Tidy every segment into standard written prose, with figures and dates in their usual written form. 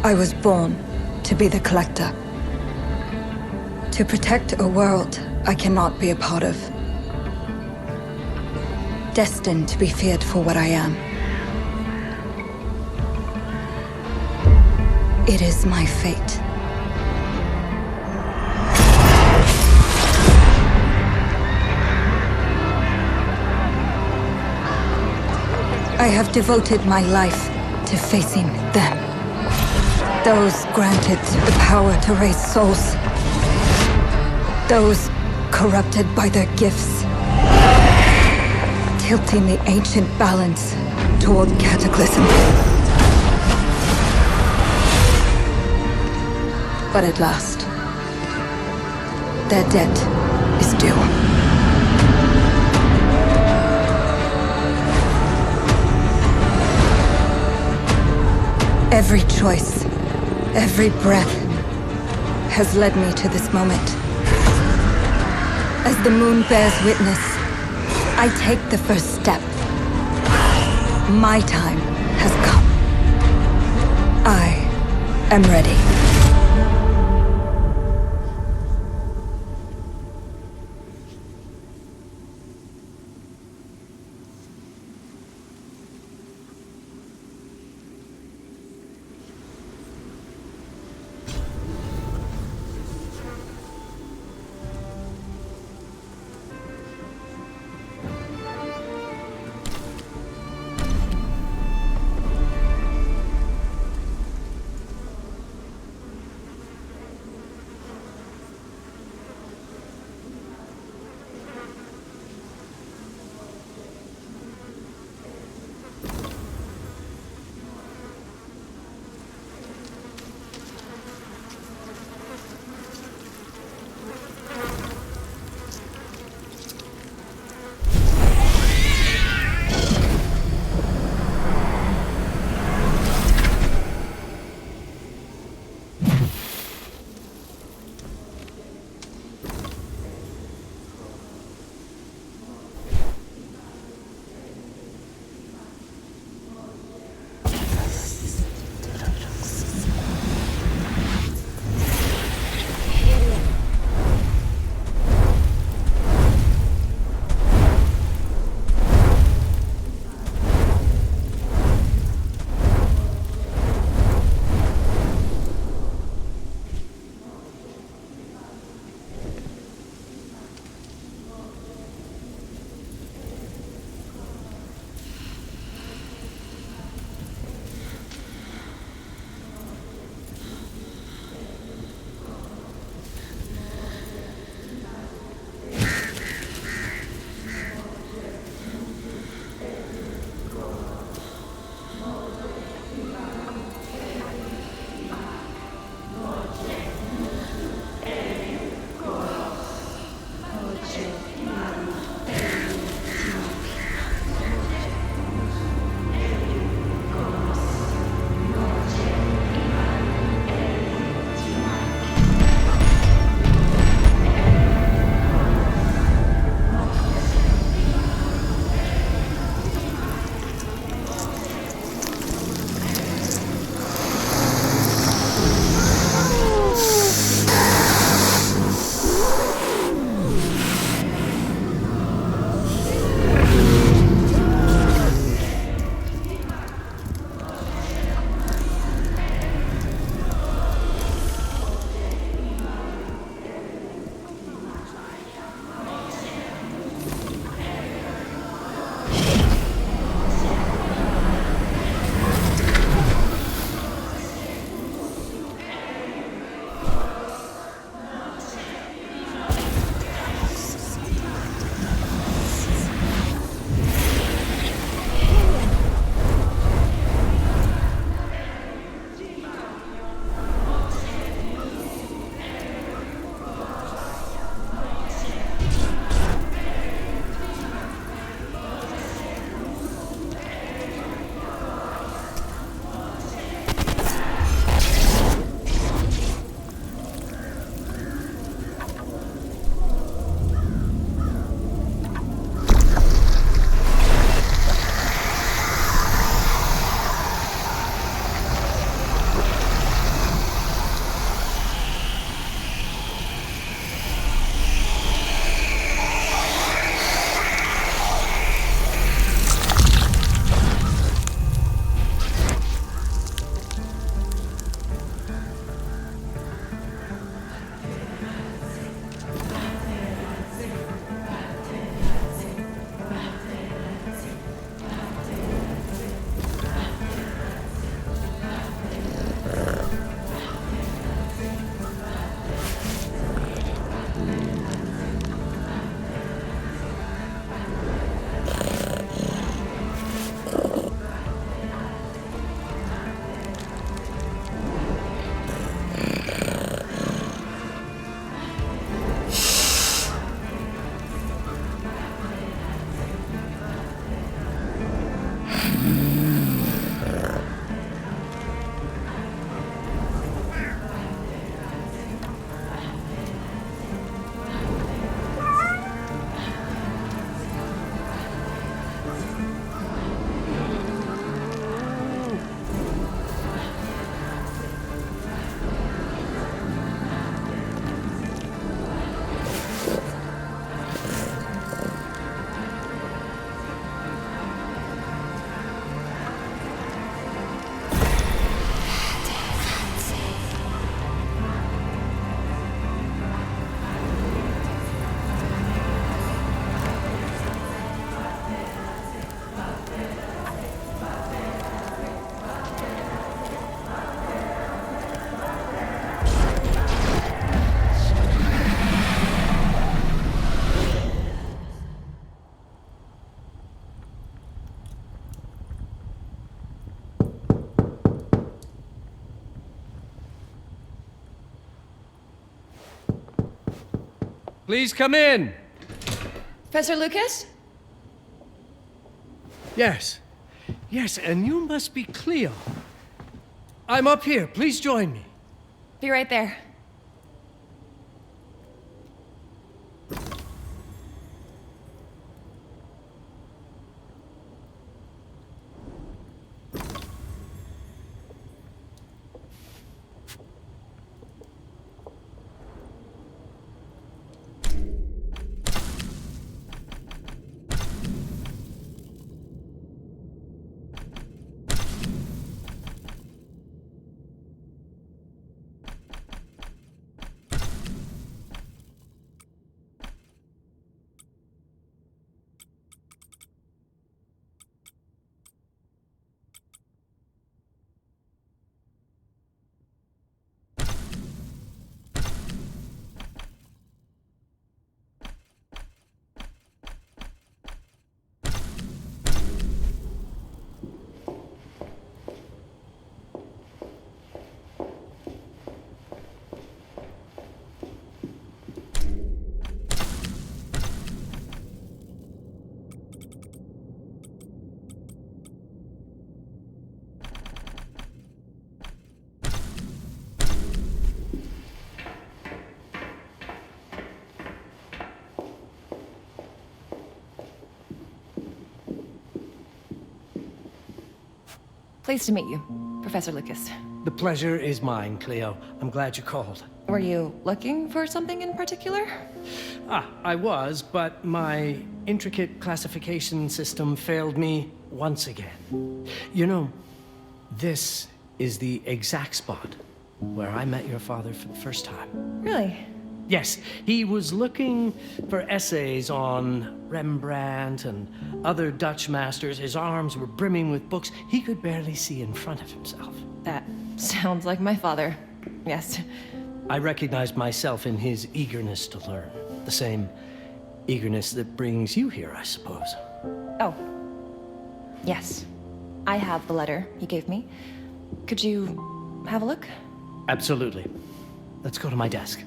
I was born to be the Collector. To protect a world I cannot be a part of. Destined to be feared for what I am. It is my fate. I have devoted my life to facing them. Those granted the power to raise souls. Those corrupted by their gifts. Tilting the ancient balance toward cataclysm. But at last, their debt is due. Every choice, every breath has led me to this moment. As the moon bears witness, I take the first step. My time has come. I am ready. Please come in. Professor Lucas? Yes. Yes, and you must be Cleo. I'm up here. Please join me. Be right there. Pleased to meet you, Professor Lucas. The pleasure is mine, Cleo. I'm glad you called. Were you looking for something in particular? I was, but my intricate classification system failed me once again. You know, this is the exact spot where I met your father for the first time. Really? Yes, he was looking for essays on Rembrandt and other Dutch masters. His arms were brimming with books. He could barely see in front of himself. That sounds like my father. Yes. I recognized myself in his eagerness to learn. The same eagerness that brings you here, I suppose. Oh. Yes. I have the letter he gave me. Could you have a look? Absolutely. Let's go to my desk.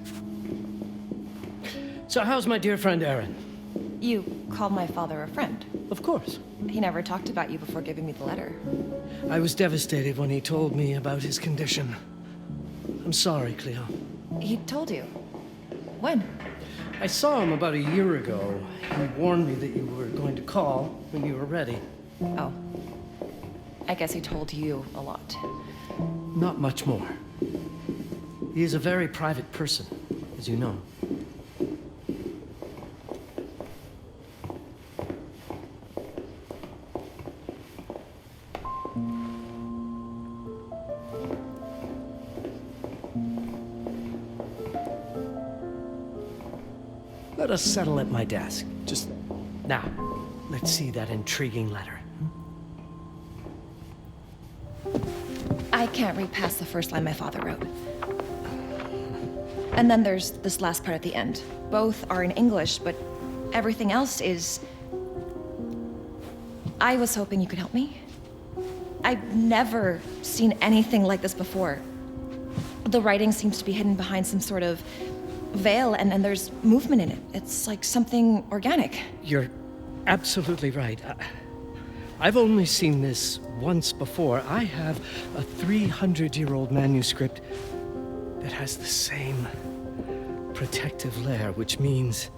So how's my dear friend Aaron? You called my father a friend. Of course. He never talked about you before giving me the letter. I was devastated when he told me about his condition. I'm sorry, Cleo. He told you? When? I saw him about a year ago. He warned me that you were going to call when you were ready. Oh. I guess he told you a lot. Not much more. He is a very private person, as you know. Let us settle at my desk. Just now, let's see that intriguing letter. I can't read past the first line my father wrote. And then there's this last part at the end. Both are in English, but everything else is... I was hoping you could help me. I've never seen anything like this before. The writing seems to be hidden behind some sort of veil, and there's movement in it. It's like something organic. You're absolutely right. I've only seen this once before. I have a 300-year-old manuscript that has the same protective layer, which means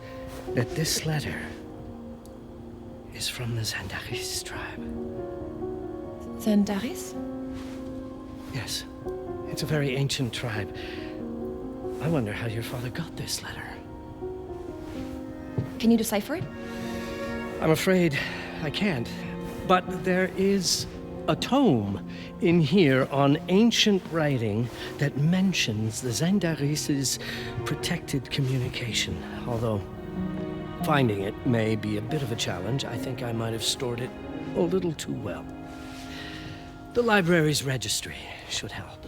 that this letter is from the Zandaris tribe. Zandaris? Yes, it's a very ancient tribe. I wonder how your father got this letter. Can you decipher it? I'm afraid I can't. But there is a tome in here on ancient writing that mentions the Zandaris' protected communication. Although finding it may be a bit of a challenge, I think I might have stored it a little too well. The library's registry should help.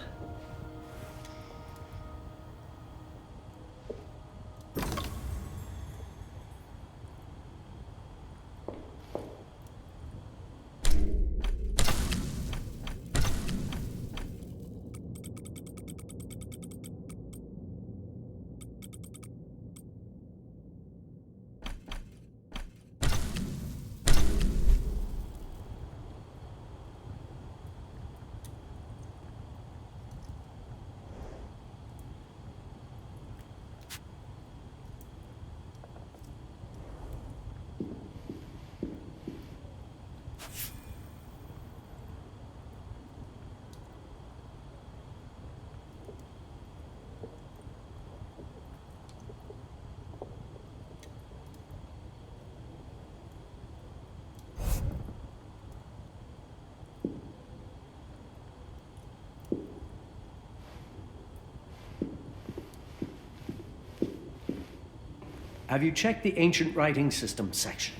Have you checked the ancient writing system section?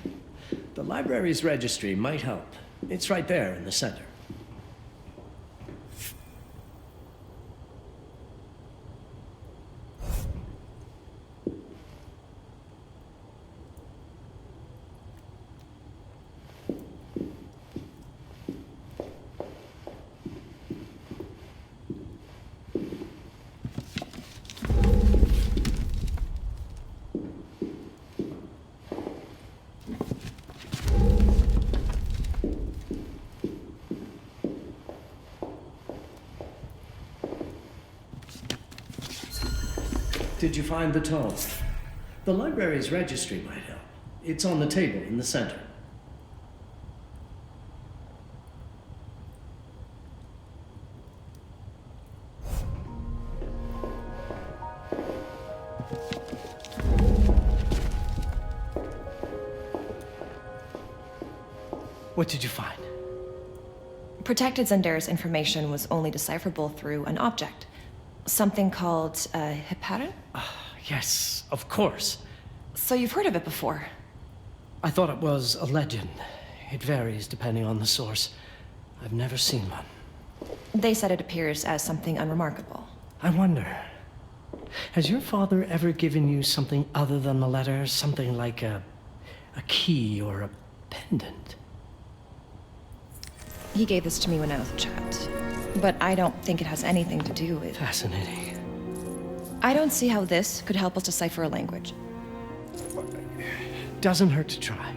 The library's registry might help. It's right there in the center. Did you find the tome? The library's registry might help. It's on the table in the center. What did you find? Protected Zendara's information was only decipherable through an object. Something called a heparin? Yes, of course. So you've heard of it before? I thought it was a legend. It varies depending on the source. I've never seen one. They said it appears as something unremarkable. I wonder, has your father ever given you something other than the letter? Something like a key or a pendant? He gave this to me when I was a child. But I don't think it has anything to do with... Fascinating. I don't see how this could help us decipher a language. Doesn't hurt to try.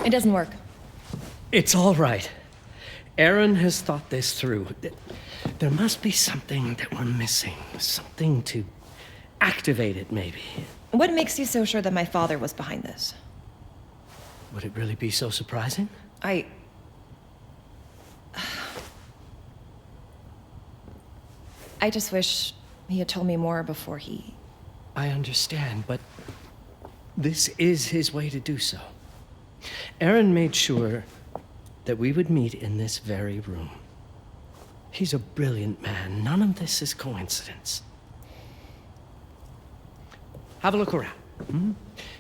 It doesn't work. It's all right. Aaron has thought this through. There must be something that we're missing. Something to activate it, maybe. What makes you so sure that my father was behind this? Would it really be so surprising? I just wish he had told me more before he... I understand, but this is his way to do so. Aaron made sure that we would meet in this very room. He's a brilliant man. None of this is coincidence. Have a look around.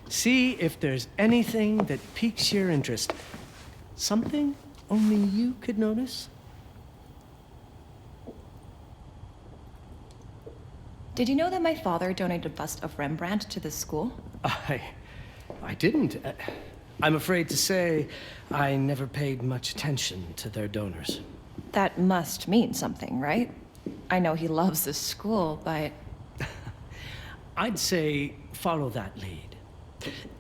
See if there's anything that piques your interest. Something only you could notice. Did you know that my father donated a bust of Rembrandt to this school? I didn't. I'm afraid to say I never paid much attention to their donors. That must mean something, right? I know he loves this school, but... I'd say follow that lead.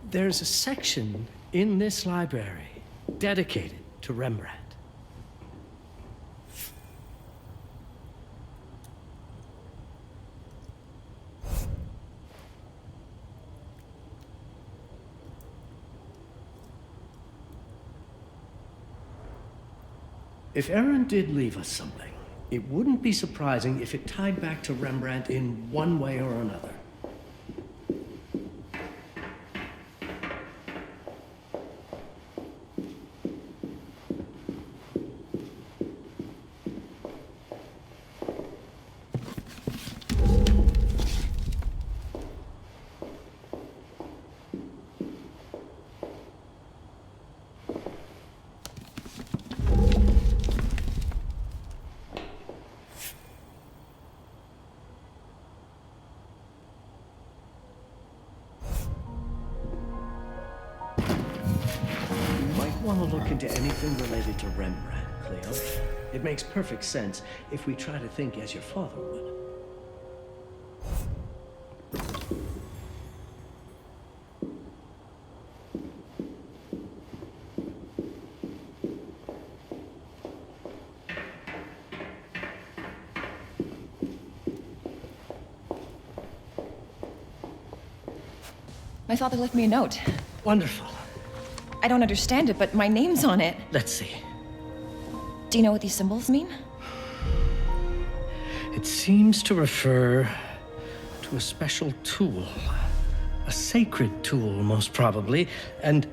There's a section in this library dedicated to Rembrandt. If Aaron did leave us something, it wouldn't be surprising if it tied back to Rembrandt in one way or another. Want to look into anything related to Rembrandt, Cleo. It makes perfect sense if we try to think as your father would. My father left me a note. Wonderful. I don't understand it, but my name's on it. Let's see. Do you know what these symbols mean? It seems to refer to a special tool. A sacred tool, most probably, and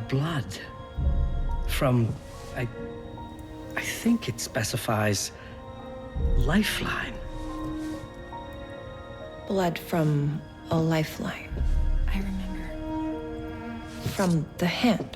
blood from, I think it specifies lifeline. Blood from a lifeline. I remember. From the hand.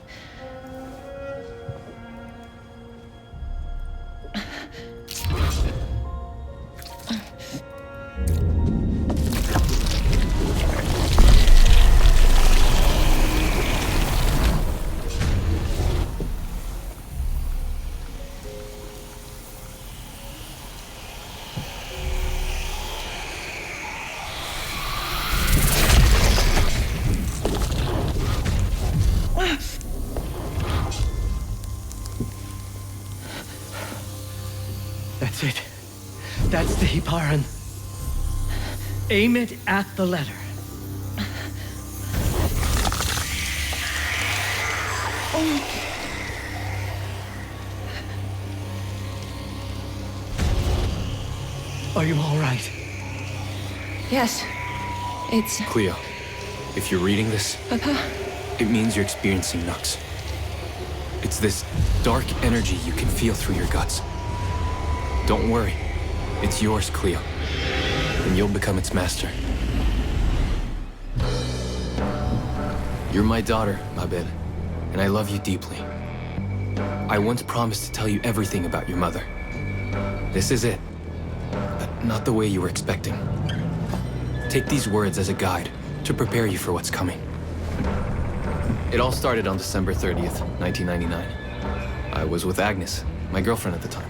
That's it. That's the Hiparan. Aim it at the letter. Are you all right? Yes. It's... Cleo, if you're reading this, Papa? it means you're experiencing Nux. It's this dark energy you can feel through your guts. Don't worry. It's yours, Cleo. And you'll become its master. You're my daughter, Mabel, and I love you deeply. I once promised to tell you everything about your mother. This is it, but not the way you were expecting. Take these words as a guide to prepare you for what's coming. It all started on December 30th, 1999. I was with Agnes, my girlfriend at the time.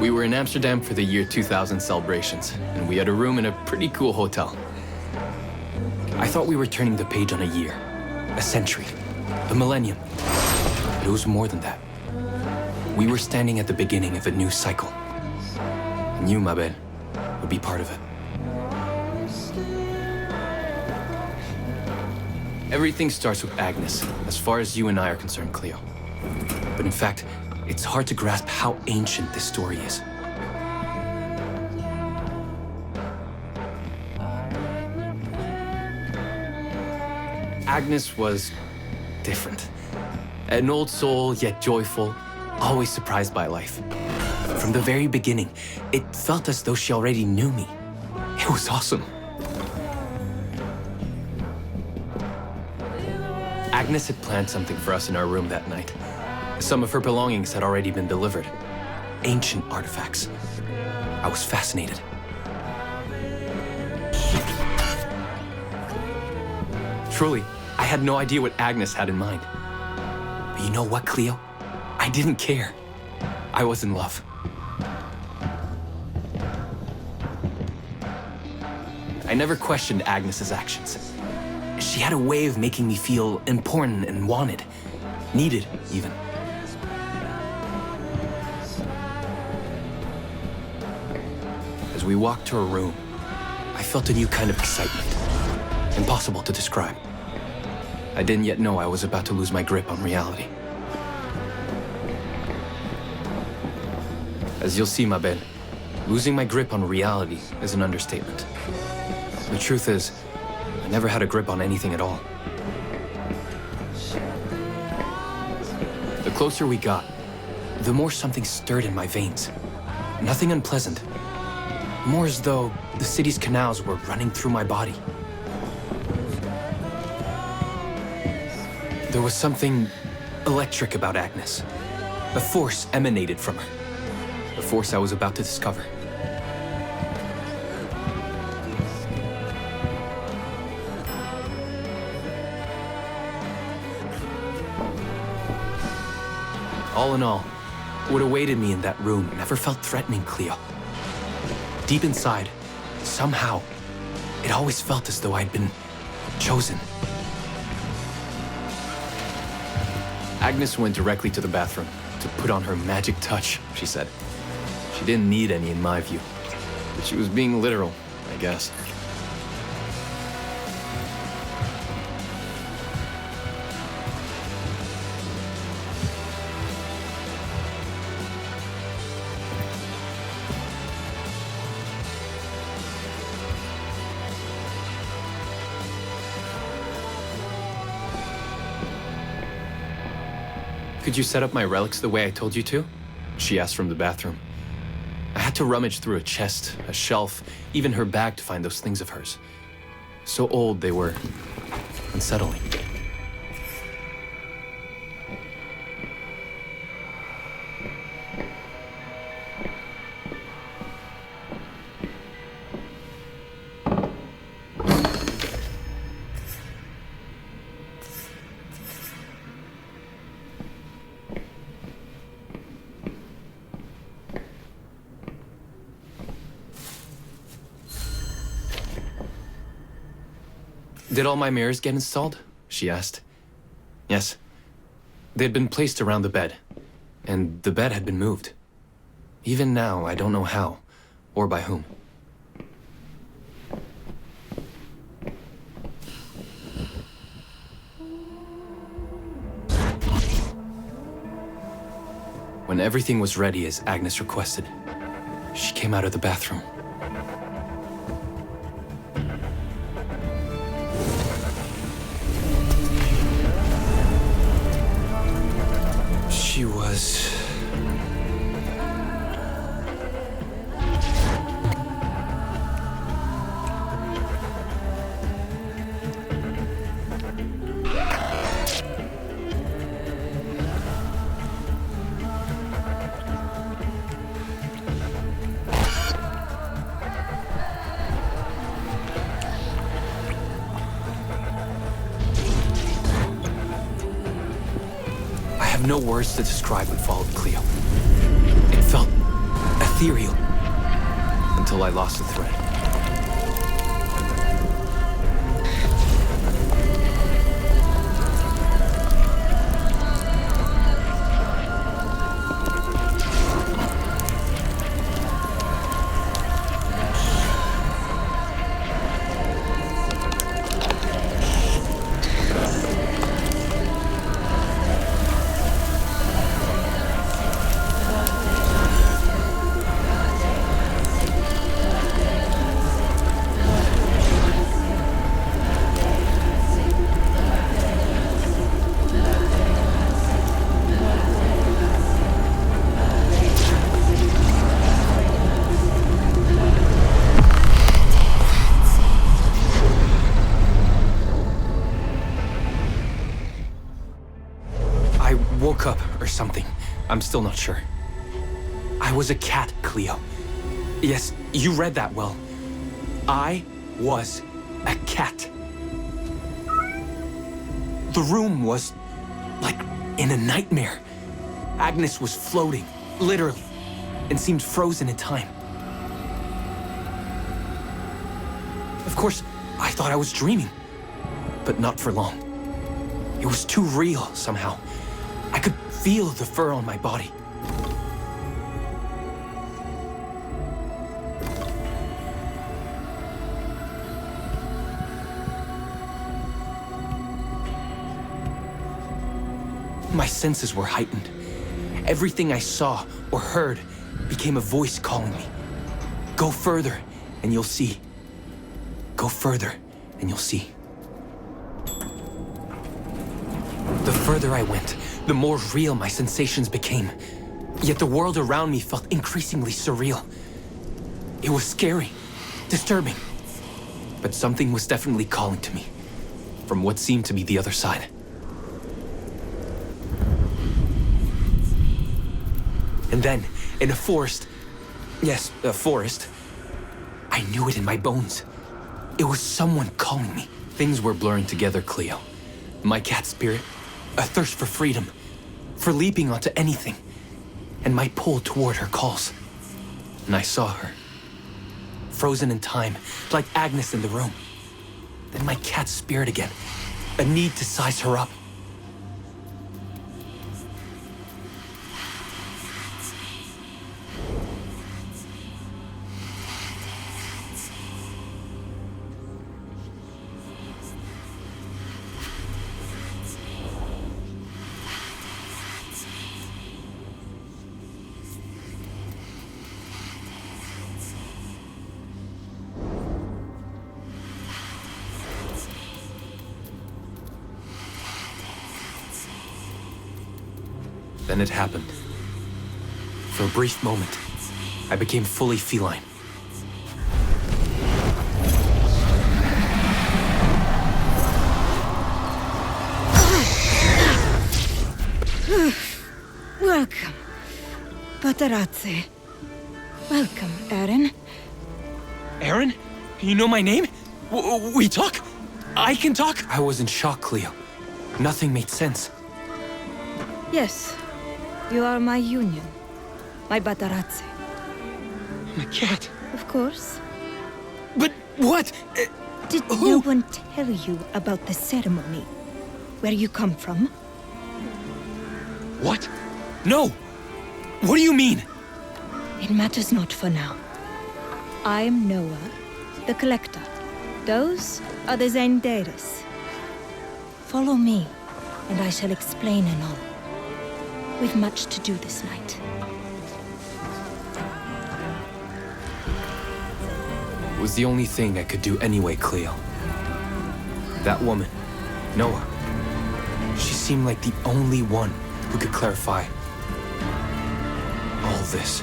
We were in Amsterdam for the year 2000 celebrations, and we had a room in a pretty cool hotel. I thought we were turning the page on a year, a century, a millennium. But it was more than that. We were standing at the beginning of a new cycle. And you, Mabel, would be part of it. Everything starts with Agnes, as far as you and I are concerned, Cleo. But in fact, it's hard to grasp how ancient this story is. Agnes was different. An old soul, yet joyful, always surprised by life. From the very beginning, it felt as though she already knew me. It was awesome. Agnes had planned something for us in our room that night. Some of her belongings had already been delivered. Ancient artifacts. I was fascinated. Truly, I had no idea what Agnes had in mind. But you know what, Cleo? I didn't care. I was in love. I never questioned Agnes's actions. She had a way of making me feel important and wanted. Needed, even. As we walked to her room, I felt a new kind of excitement. Impossible to describe. I didn't yet know I was about to lose my grip on reality. As you'll see, Mabel, losing my grip on reality is an understatement. The truth is, I never had a grip on anything at all. The closer we got, the more something stirred in my veins. Nothing unpleasant. More as though the city's canals were running through my body. There was something electric about Agnes. A force emanated from her. A force I was about to discover. All in all, what awaited me in that room never felt threatening, Cleo. Deep inside, somehow, it always felt as though I'd been chosen. Agnes went directly to the bathroom to put on her magic touch, she said. She didn't need any in my view, but she was being literal, I guess. Could you set up my relics the way I told you to? She asked from the bathroom. I had to rummage through a chest, a shelf, even her bag to find those things of hers. So old they were unsettling. Did all my mirrors get installed? She asked. Yes. They'd been placed around the bed, and the bed had been moved. Even now, I don't know how, or by whom. When everything was ready as Agnes requested, she came out of the bathroom. She was... I have no words to describe what followed, Cleo. It felt ethereal until I lost the thread. Woke up or something. I'm still not sure. I was a cat, Cleo. Yes, you read that well. I was a cat. The room was like in a nightmare. Agnes was floating, literally, and seemed frozen in time. Of course, I thought I was dreaming, but not for long. It was too real somehow. I could feel the fur on my body. My senses were heightened. Everything I saw or heard became a voice calling me. Go further, and you'll see. Go further, and you'll see. The further I went, the more real my sensations became. Yet the world around me felt increasingly surreal. It was scary, disturbing. But something was definitely calling to me, from what seemed to be the other side. And then, in a forest, yes, a forest, I knew it in my bones. It was someone calling me. Things were blurring together, Cleo. My cat spirit, a thirst for freedom, for leaping onto anything, and my pull toward her calls. And I saw her, frozen in time, like Agnes in the room. Then my cat spirit again, a need to size her up. Then it happened. For a brief moment, I became fully feline. Welcome, Patarazzi. Welcome, Aaron. Aaron? You know my name? We talk? I can talk? I was in shock, Cleo. Nothing made sense. Yes, you are my union. My Patarazzi. My cat. Of course. But what? Did no one tell you about the ceremony? Where you come from? What? No! What do you mean? It matters not for now. I'm Noah, the Collector. Those are the Zendaris. Follow me, and I shall explain in all. We've much to do this night. It was the only thing I could do anyway, Cleo. That woman, Noah, she seemed like the only one who could clarify all this.